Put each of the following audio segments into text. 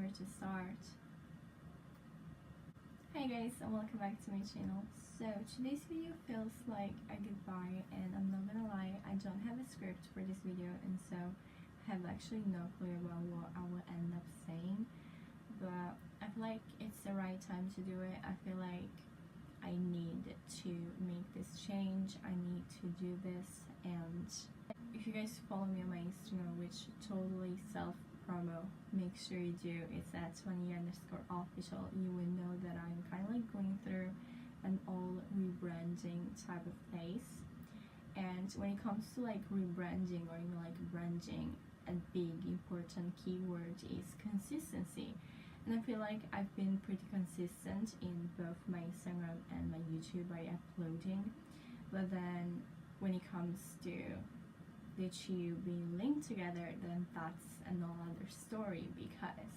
where to start. Hi guys, and welcome back to my channel. So today's video feels like a goodbye, and I'm not gonna lie, I don't have a script for this video, and so I have actually no clue about what I will end up saying, but I feel like it's the right time to do it. I feel like I need to make this change, I need to do this. And if you guys follow me on my Instagram, which totally self-promo, make sure you do. It's at Vaniglia_official. You will know that I'm kind of like going through an all rebranding type of phase. And when it comes to like rebranding or even like branding, a big important keyword is consistency. And I feel like I've been pretty consistent in both my Instagram and my YouTube by uploading, but then when it comes to the two being linked together, then that's another story, because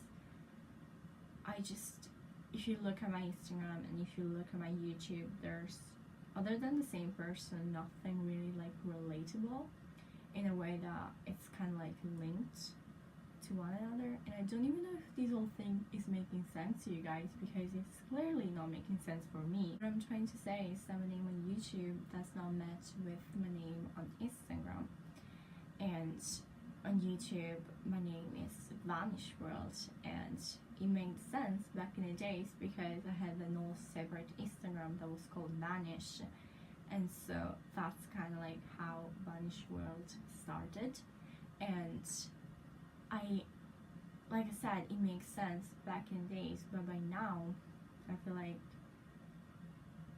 if you look at my Instagram and if you look at my YouTube, there's, other than the same person, nothing really like relatable in a way that it's kind of like linked to one another. And I don't even know if this whole thing is making sense to you guys, because it's clearly not making sense for me. What I'm trying to say is that my name on YouTube does not match with my name on Instagram, and on YouTube my name is Vanish World, and it made sense back in the days because I had an all separate Instagram that was called Vanish, and so that's kind of like how Vanish World started. And like I said, it makes sense back in the days, but by now I feel like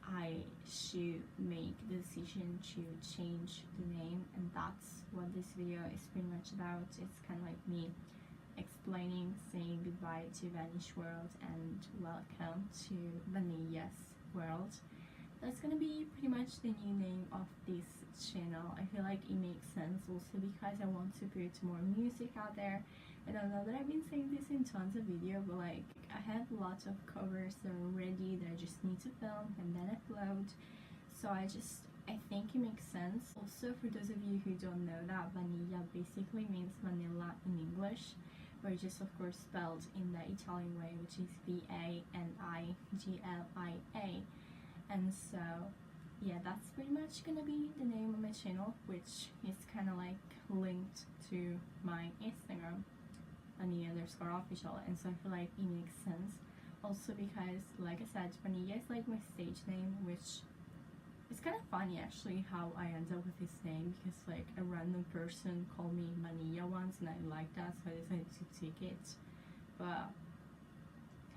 I should make the decision to change the name, and that's what this video is pretty much about. It's kind of like me explaining, saying goodbye to Vanish World and welcome to Vaniglia's World. That's gonna be pretty much the new name of this channel. I feel like it makes sense also because I want to put more music out there. And I know that I've been saying this in tons of videos, but like I have lots of covers that are ready that I just need to film and then upload. So I think it makes sense. Also, for those of you who don't know, that Vaniglia basically means vanilla in English, but just of course spelled in the Italian way, which is Vaniglia. And so yeah, that's pretty much gonna be the name of my channel, which is kind of like linked to my Instagram, Vaniglia_official. And so I feel like it makes sense also because, like I said, Vaniglia is like my stage name, which it's kind of funny actually how I ended up with this name, because like a random person called me Vaniglia once and I liked that, so I decided to take it. But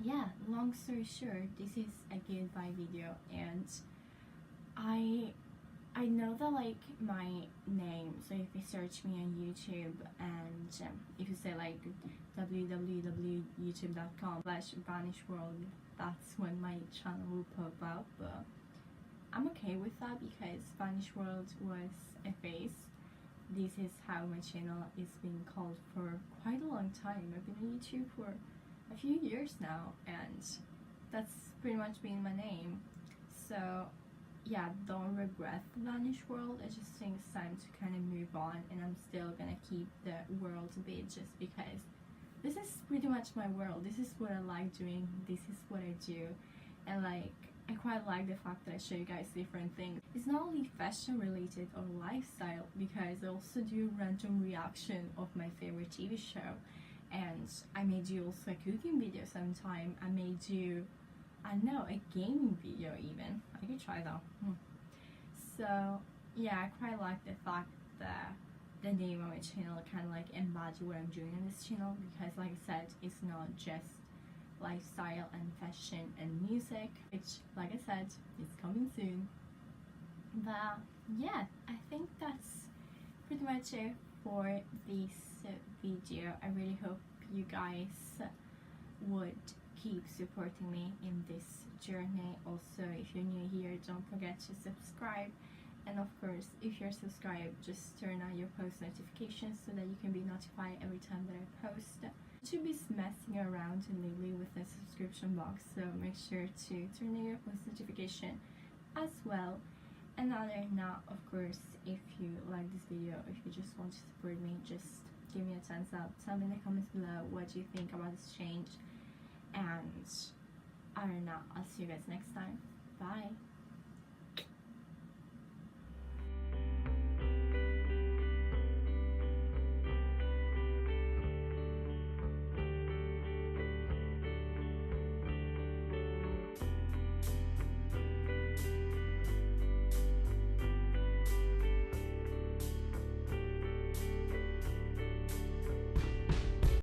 yeah, long story short, this is a goodbye video, and I know that like my name, so if you search me on YouTube and if you say like www.youtube.com/vanishworld, that's when my channel will pop up. But I'm okay with that because Vanish World was a phase. This is how my channel is being called for quite a long time. I've been on YouTube for a few years now, and that's pretty much been my name. So yeah, don't regret Vanish World. I just think it's time to kind of move on, and I'm still gonna keep the world a bit just because this is pretty much my world. This is what I like doing, this is what I do, and like I quite like the fact that I show you guys different things. It's not only fashion related or lifestyle, because I also do random reaction of my favorite TV show, and I may do also a cooking video sometime. I may do, I don't know, a gaming video even. I could try that. So yeah, I quite like the fact that the name of my channel kind of like embodies what I'm doing on this channel, because like I said, it's not just lifestyle and fashion and music, which like I said, it's coming soon. But yeah, I think that's pretty much it for this video. I really hope you guys would keep supporting me in this journey. Also, if you're new here, don't forget to subscribe, and of course if you're subscribed, just turn on your post notifications so that you can be notified every time that I post. I should be messing around lately with the subscription box, so make sure to turn on your post notification as well. And other than that, of course, if you like this video, if you just want to support me, just give me a thumbs up, tell me in the comments below what you think about this change, and I don't know, I'll see you guys next time. Bye.